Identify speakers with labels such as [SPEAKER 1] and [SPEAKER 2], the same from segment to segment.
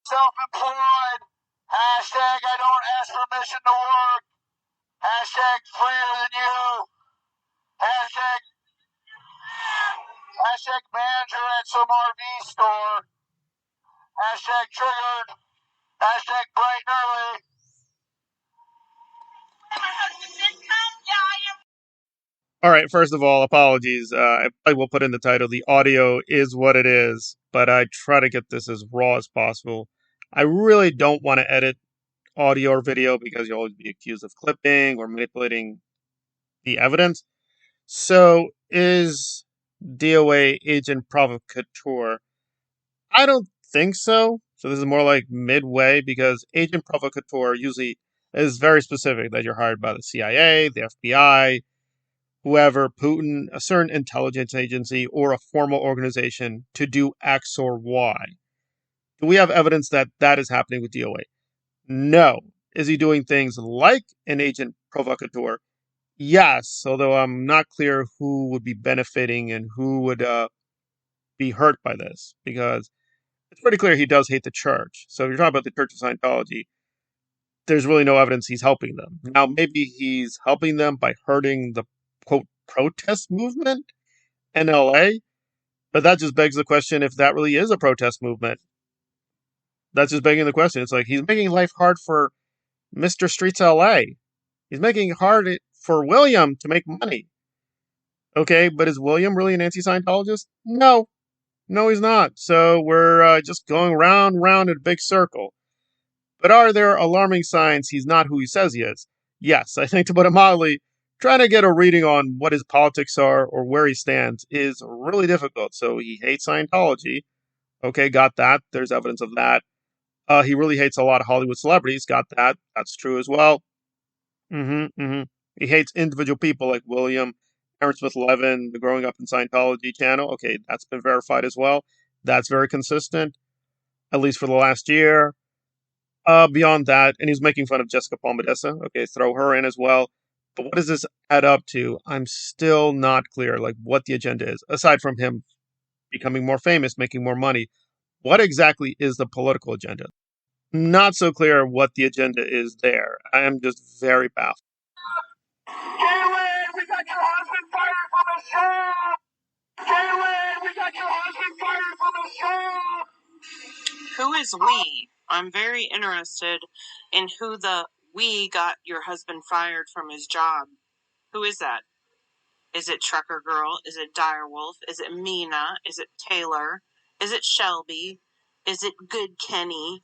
[SPEAKER 1] self-employed. Hashtag I don't ask permission to work. Hashtag freer than you. Hashtag manager at some RV store. Hashtag triggered. Hashtag bright and early.
[SPEAKER 2] All right, first of all, apologies. I will put in the title, the audio is what it is, but I try to get this as raw as possible. I really don't want to edit audio or video because you'll always be accused of clipping or manipulating the evidence. So, is DOA agent provocateur? I don't think so. So this is more like midway because agent provocateur usually is very specific that you're hired by the CIA, the FBI, whoever, Putin, a certain intelligence agency, or a formal organization to do X or Y. Do we have evidence that that is happening with DOA? No. Is he doing things like an agent provocateur? Yes, although I'm not clear who would be benefiting and who would be hurt by this, because it's pretty clear he does hate the church. So if you're talking about the Church of Scientology, there's really no evidence he's helping them. Now, maybe he's helping them by hurting the, quote, protest movement in LA, but that just begs the question if that really is a protest movement. That's just begging the question. It's like he's making life hard for Mr. Streets LA. He's making it hard for William to make money. Okay, but is William really an anti-Scientologist? No. No, he's not. So we're just going round and round in a big circle. But are there alarming signs he's not who he says he is? Yes, I think, to put it mildly, trying to get a reading on what his politics are or where he stands is really difficult. So he hates Scientology. Okay, got that. There's evidence of that. He really hates a lot of Hollywood celebrities. Got that. That's true as well. He hates individual people like William, Aaron Smith Levin, the Growing Up in Scientology channel. Okay, that's been verified as well. That's very consistent, at least for the last year. Beyond that, and he's making fun of Jessica Palmadessa. Okay, throw her in as well. But what does this add up to? I'm still not clear, like, what the agenda is. Aside from him becoming more famous, making more money, what exactly is the political agenda? Not so clear what the agenda is there. I am just very baffled.
[SPEAKER 1] Galen, we got your husband fired from the show! Galen, we got your husband fired from the show!
[SPEAKER 3] Who is we? I'm very interested in who the we got your husband fired from his job. Who is that? Is it Trucker Girl? Is it Direwolf? Is it Mina? Is it Taylor? Is it Shelby? Is it Good Kenny?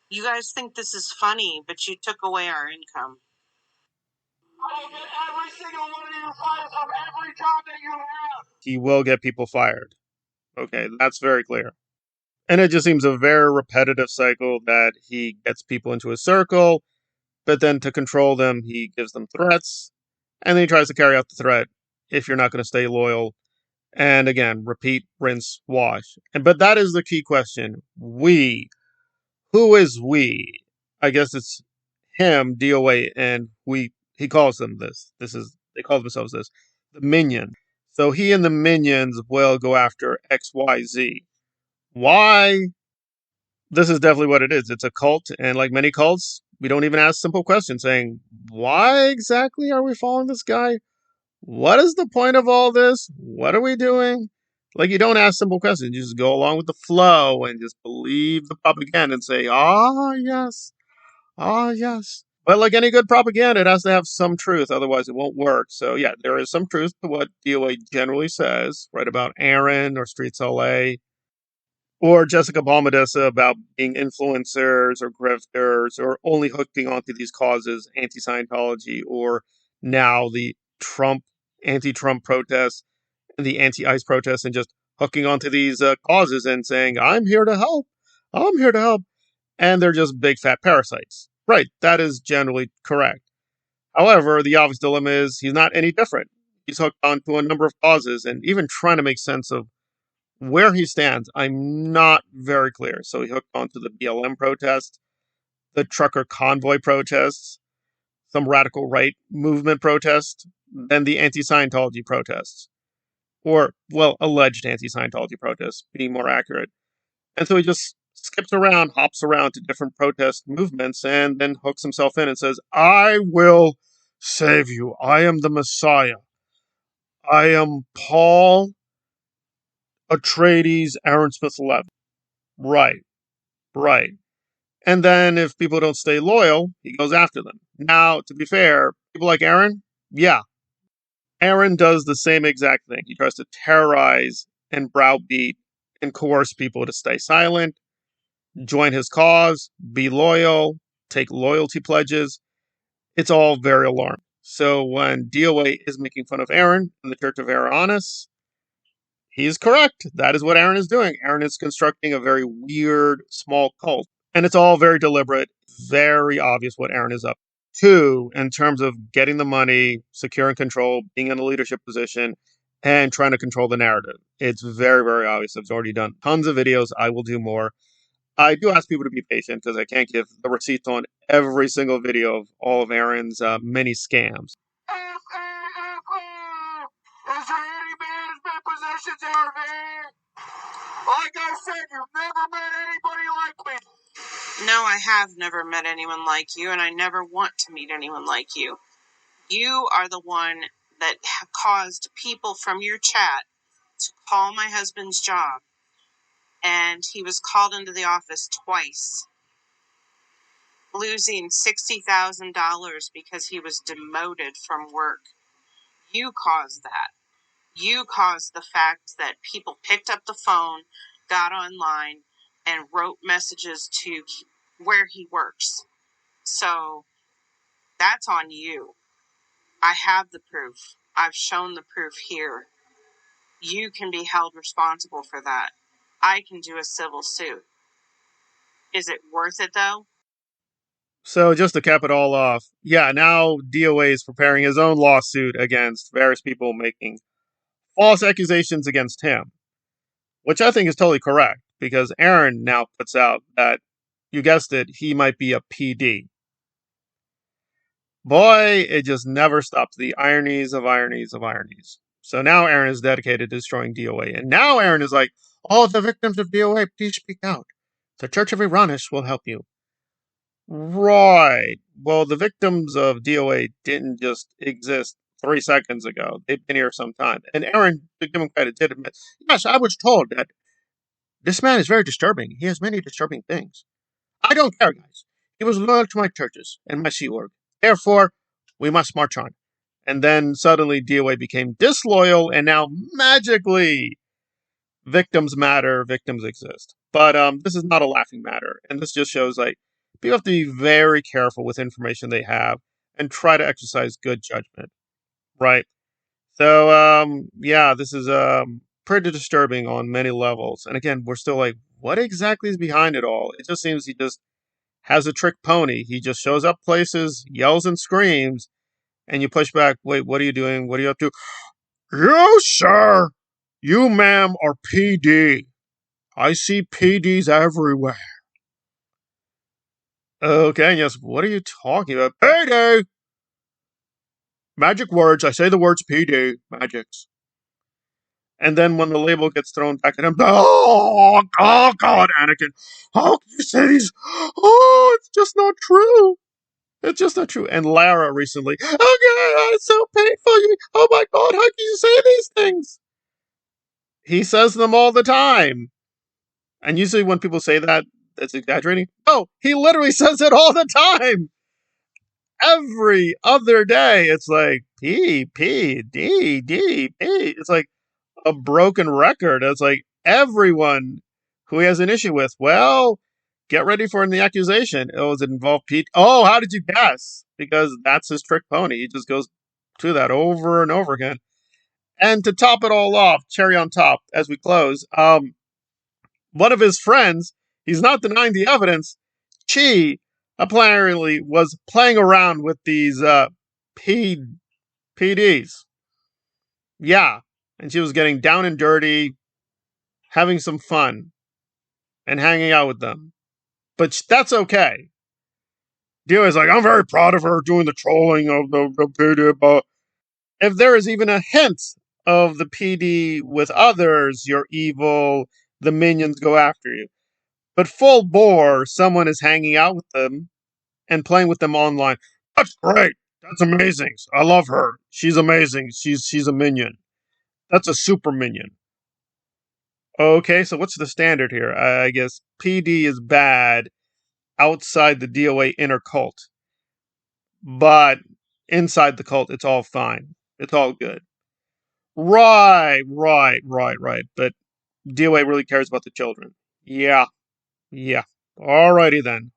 [SPEAKER 3] You guys think this is funny, but you took away our income.
[SPEAKER 1] I will get every single one of you fired from every job that you have!
[SPEAKER 2] He will get people fired. Okay, that's very clear. And it just seems a very repetitive cycle that he gets people into a circle, but then to control them, he gives them threats, and then he tries to carry out the threat if you're not going to stay loyal. And again, repeat, rinse, wash. But that is the key question. We. Who is we? I guess it's him, DOA, and we. He calls them this. They call themselves this. The minion. So he and the minions will go after XYZ. Why? This is definitely what it is. It's a cult, and like many cults, we don't even ask simple questions saying, why exactly are we following this guy? What is the point of all this? What are we doing? Like, you don't ask simple questions. You just go along with the flow and just believe the propaganda and say, yes, yes. But like any good propaganda, it has to have some truth, otherwise it won't work. So yeah, there is some truth to what DOA generally says, right, about Aaron or Streets LA, or Jessica Palmadessa about being influencers or grifters or only hooking onto these causes, anti-Scientology, or now the anti-Trump protests and the anti-ICE protests, and just hooking onto these causes and saying, I'm here to help. I'm here to help. And they're just big fat parasites. Right, that is generally correct. However, the obvious dilemma is he's not any different. He's hooked onto a number of causes, and even trying to make sense of where he stands, I'm not very clear. So he hooked onto the BLM protest, the trucker convoy protests, some radical right movement protests, then the anti-Scientology protests. Or, well, alleged anti-Scientology protests, being more accurate. And so he just skips around, hops around to different protest movements, and then hooks himself in and says, I will save you. I am the Messiah. I am Paul Atreides, Aaron Smith 11. Right, right. And then if people don't stay loyal, he goes after them. Now, to be fair, people like Aaron, yeah, Aaron does the same exact thing. He tries to terrorize and browbeat and coerce people to stay silent, join his cause, be loyal, take loyalty pledges. It's all very alarming. So when DOA is making fun of Aaron and the Church of Aaronis, he's correct. That is what Aaron is doing. Aaron is constructing a very weird, small cult. And it's all very deliberate, very obvious what Aaron is up to in terms of getting the money, securing control, being in a leadership position, and trying to control the narrative. It's very, very obvious. I've already done tons of videos. I will do more. I do ask people to be patient because I can't give the receipts on every single video of all of Aaron's many scams.
[SPEAKER 1] Is there any management positions here, man? Like I said, you've never met anybody like me.
[SPEAKER 3] No, I have never met anyone like you, and I never want to meet anyone like you. You are the one that caused people from your chat to call my husband's job, and he was called into the office twice, losing $60,000 because he was demoted from work. You caused that. You caused the fact that people picked up the phone, got online, and wrote messages to where he works. So that's on you. I have the proof. I've shown the proof here. You can be held responsible for that. I can do a civil suit. Is it worth it, though?
[SPEAKER 2] So just to cap it all off, yeah, now DOA is preparing his own lawsuit against various people making false accusations against him, which I think is totally correct because Aaron now puts out that, you guessed it, he might be a PD. Boy, it just never stops. The ironies of ironies of ironies. So now Aaron is dedicated to destroying DOA. And now Aaron is like, oh, the victims of DOA, please speak out. The Church of Aaronis will help you. Right. Well, the victims of DOA didn't just exist 3 seconds ago. They've been here some time. And Aaron, to give him credit, did admit, yes, I was told that this man is very disturbing. He has many disturbing things. I don't care, guys. He was loyal to my churches and my Sea Org. Therefore, we must march on. And then suddenly DOA became disloyal, and now magically victims matter, victims exist. But this is not a laughing matter. And this just shows like people have to be very careful with information they have and try to exercise good judgment. Right? So yeah, this is pretty disturbing on many levels. And again, we're still like, what exactly is behind it all? It just seems he just has a trick pony. He just shows up places, yells and screams, and you push back. Wait, what are you doing? What are you up to? You, sir. You, ma'am, are PD. I see PDs everywhere. Okay, yes, what are you talking about? PD! Magic words. I say the words PD. Magics. And then when the label gets thrown back at him, oh, God, Anakin. How can you say these? Oh, it's just not true. It's just not true. And Lara recently, okay, it's so painful. Oh my God, how can you say these things? He says them all the time. And usually when people say that, that's exaggerating. No, he literally says it all the time. Every other day, it's like P, P, D, D, P. It's like a broken record. It's like everyone who he has an issue with, well, get ready for the accusation. Oh, does it involve Pete? Oh, how did you guess? Because that's his trick pony. He just goes to that over and over again. And to top it all off, cherry on top, as we close, one of his friends, he's not denying the evidence, Chi apparently was playing around with these PDs. Yeah. And she was getting down and dirty, having some fun, and hanging out with them. But that's okay. Dio is like, I'm very proud of her doing the trolling of the PD, but if there is even a hint of the PD with others, you're evil, the minions go after you. But full bore, someone is hanging out with them and playing with them online. That's great. That's amazing. I love her. She's amazing. She's a minion. That's a super minion. Okay, so what's the standard here? I guess PD is bad outside the DOA inner cult. But inside the cult, it's all fine. It's all good. Right. But DOA really cares about the children. Yeah. Alrighty then.